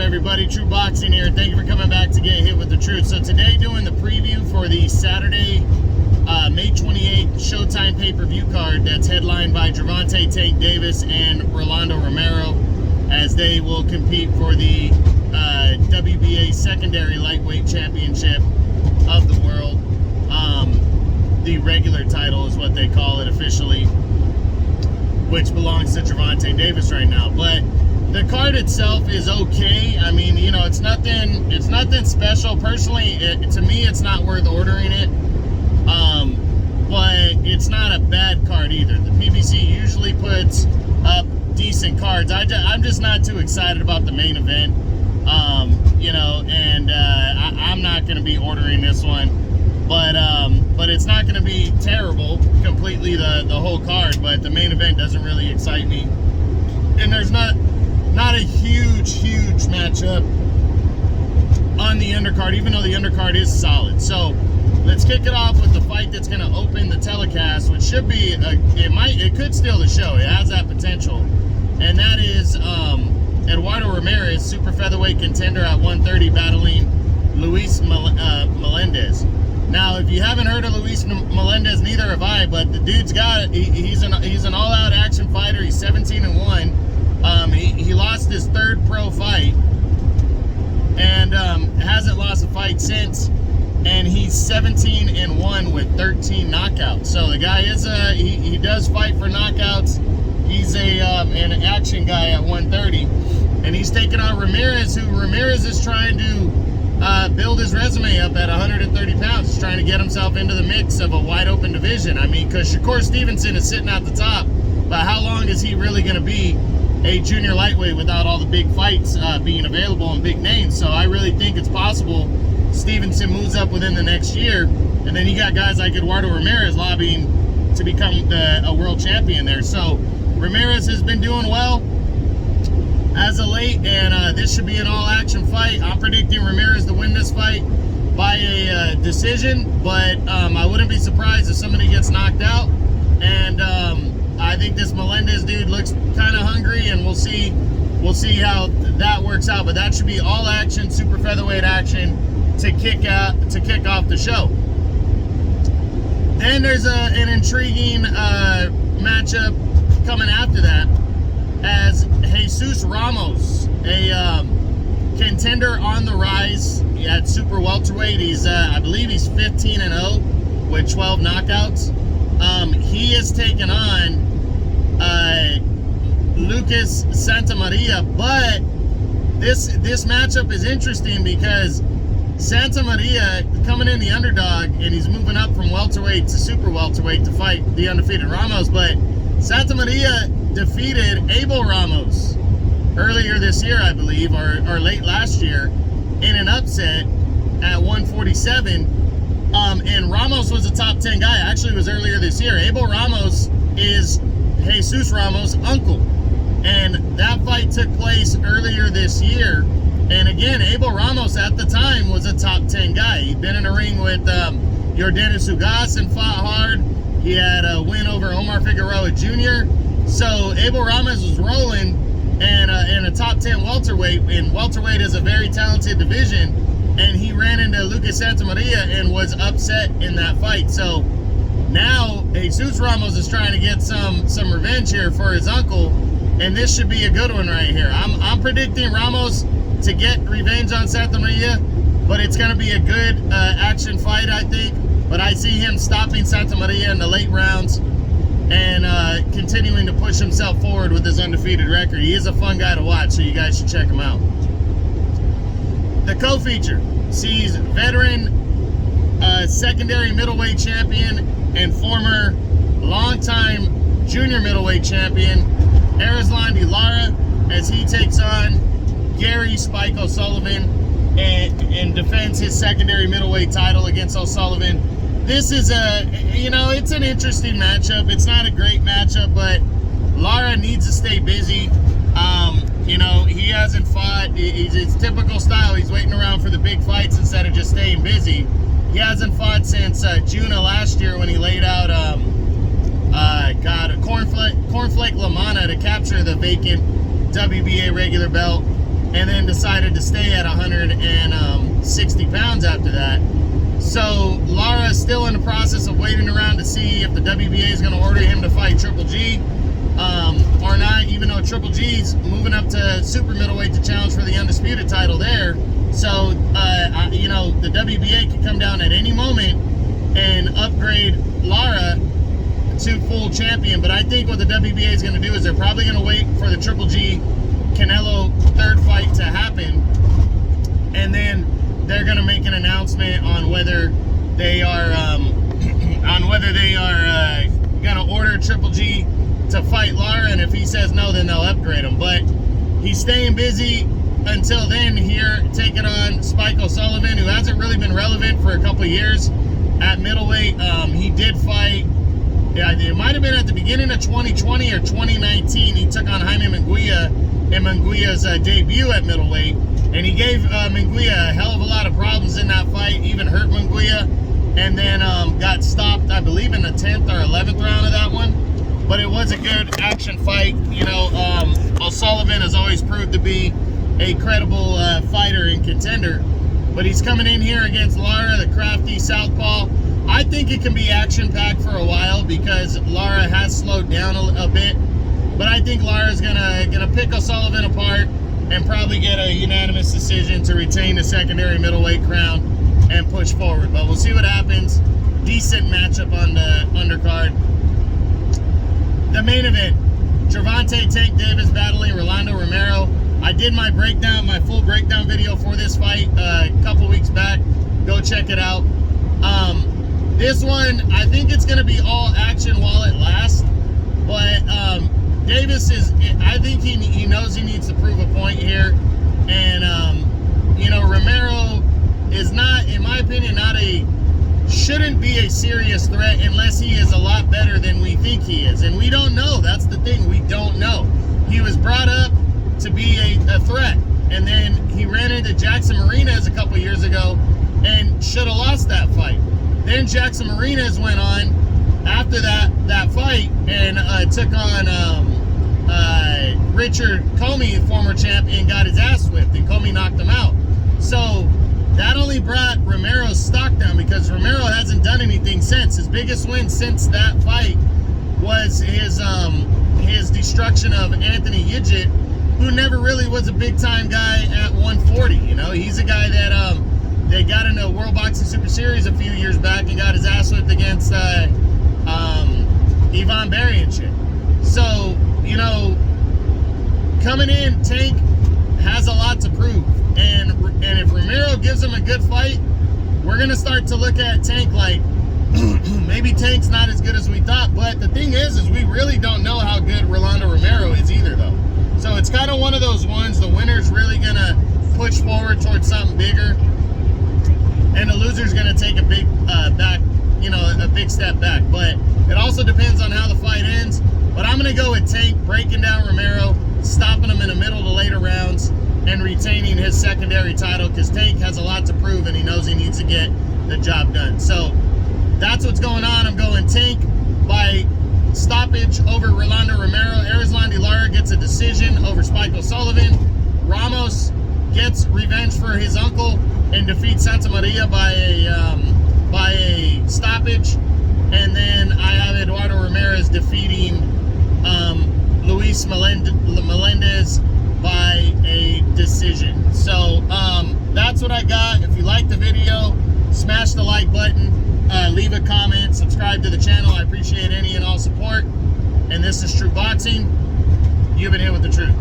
everybody? True Boxing here. Thank you for coming back to Get Hit with the Truth. So today doing the preview for the Saturday, May 28th Showtime PPV Card that's headlined by Gervonta Tank Davis and Rolando Romero, as they will compete for the WBA Secondary Lightweight Championship of the world. The regular title is what they call it officially, which belongs to Gervonta Davis right now. But the card itself is okay. I mean, you know, it's nothing special. Personally, to me, it's not worth ordering it. But it's not a bad card either. The PBC usually puts up decent cards. I'm just not too excited about the main event. You know, and I'm not going to be ordering this one. But it's not going to be terrible completely, the whole card. But the main event doesn't really excite me. And there's not a huge matchup on the undercard, even though the undercard is solid. So let's kick it off with the fight that's going to open the telecast, which should be it could steal the show. It has that potential, and that is Eduardo Ramirez, super featherweight contender at 130, battling Luis Melendez. Now, if you haven't heard of Luis Melendez, neither have I, but the dude's got it. He's an all-out action fighter. He's 17-1. He lost his third pro fight and hasn't lost a fight since. And he's 17-1 with 13 knockouts. So the guy is he does fight for knockouts. He's an action guy at 130, and he's taking on Ramirez, who Ramirez is trying to build his resume up at 130 pounds. He's trying to get himself into the mix of a wide open division. I mean, because Shakur Stevenson is sitting at the top, but how long is he really going to be a junior lightweight without all the big fights being available and big names? So I really think it's possible Stevenson moves up within the next year, and then you got guys like Eduardo Ramirez lobbying to become a world champion there. So Ramirez has been doing well as of late, and this should be an all-action fight. I'm predicting Ramirez to win this fight by a decision, but I wouldn't be surprised if somebody gets knocked out. And I think this Melendez dude looks kind of hungry, and we'll see how that works out. But that should be all-action, super featherweight action to kick off the show. Then there's an intriguing matchup coming after that, as Jesus Ramos, a contender on the rise at super welterweight. He's I believe he's 15-0 with 12 knockouts. He is taking on Lucas Santamaria, but this matchup is interesting because Santamaria coming in the underdog, and he's moving up from welterweight to super welterweight to fight the undefeated Ramos. But Santamaria defeated Abel Ramos earlier this year, I believe, or late last year, in an upset at 147. And Ramos was a top 10 guy. Actually, it was earlier this year. Abel Ramos is Jesus Ramos' uncle, and that fight took place earlier this year. And again, Abel Ramos at the time was a top 10 guy. He'd been in a ring with Yordenis Ugas and fought hard. He had a win over Omar Figueroa Jr. So Abel Ramos was rolling, and in a top 10 welterweight. And welterweight is a very talented division. And he ran into Lucas Santamaria and was upset in that fight. So now Jesus Ramos is trying to get some revenge here for his uncle, and this should be a good one right here. I'm predicting Ramos to get revenge on Santamaria, but it's going to be a good action fight, I think. But I see him stopping Santamaria in the late rounds and continuing to push himself forward with his undefeated record. He is a fun guy to watch, so you guys should check him out. The co-feature sees veteran secondary middleweight champion and former longtime junior middleweight champion Erislandy Lara, as he takes on Gary Spike O'Sullivan and defends his secondary middleweight title against O'Sullivan. This is it's an interesting matchup. It's not a great matchup, but Lara needs to stay busy. He hasn't fought. It's typical style. He's waiting around for the big fights instead of just staying busy. He hasn't fought since June of last year, when he laid out Cornflake LaManna to capture the vacant WBA regular belt. and then decided to stay at 160 pounds after that. So Lara is still in the process of waiting around to see if the WBA is going to order him to fight Triple G or not, even though Triple G's moving up to super middleweight to challenge for the undisputed title there. So, you know, the WBA could come down at any moment and upgrade Lara to full champion. But I think what the WBA is going to do is they're probably going to wait for the Triple G Canelo third fight to happen, and then they're going to make an announcement on whether they are going to order Triple G to fight Lara, and if he says no, then they'll upgrade him. But he's staying busy until then here, taking on Spike O'Sullivan, who hasn't really been relevant for a couple of years at middleweight. He did fight, it might have been at the beginning of 2020 or 2019. He took on Jaime Munguia in Munguia's debut at middleweight, and he gave Munguia a hell of a lot of problems in that fight, even hurt Munguia, and then got stopped, I believe, in the 10th or 11th round of that one. But it was a good action fight. You know, O'Sullivan has always proved to be a credible fighter and contender, but he's coming in here against Lara, the crafty southpaw. I think it can be action-packed for a while because Lara has slowed down a bit, but I think Lara's gonna pick O'Sullivan apart and probably get a unanimous decision to retain the secondary middleweight crown and push forward. But we'll see what happens. Decent matchup on the undercard. The main event, Gervonta Tank Davis battling Rolando Romero. I did my full breakdown video for this fight a couple weeks back. Go check it out. This one, I think it's going to be all action while it lasts. But Davis I think he knows he needs to prove a point here. And, you know, Romero is not, in my opinion, shouldn't be a serious threat unless he is a lot better than we think he is. And we don't know. That's the thing. We don't know. He was brought up to be a threat, and then he ran into Jackson Mariñez a couple years ago and should have lost that fight. Then Jackson Mariñez went on after that fight and took on Richard Comey, former champion, got his ass whipped, and Comey knocked him out. So that only brought Romero's stock down because Romero hasn't done anything since. His biggest win since that fight was his destruction of Anthony Yigit, who never really was a big-time guy at 140. You know, he's a guy that they got into World Boxing Super Series a few years back and got his ass whipped against Ivan Berry and shit. So, you know, coming in, Tank has a lot to prove. And if Romero gives him a good fight, we're going to start to look at Tank like, maybe Tank's not as good as we thought. But the thing is we really don't know how good Rolando Romero is either, though. So it's kind of one of those ones, the winner's really going to push forward towards something bigger, and the loser's going to take a big a big step back. But it also depends on how the fight ends. But I'm going to go with Tank breaking down Romero, stopping him in the middle of the later rounds, and retaining his secondary title because Tank has a lot to prove and he knows he needs to get the job done. So that's what's going on. I'm going Tank by stoppage over Rolando Romero. Erislandy Lara gets a decision over Spike O'Sullivan. Ramos gets revenge for his uncle and defeats Santa Maria by a stoppage. And then I have Eduardo Ramirez defeating Luis Melendez by a decision. So that's what I got. If you like the video, smash the like button, leave a comment, subscribe to the channel. I appreciate any and all support. And this is True Boxing. You've been here with the truth.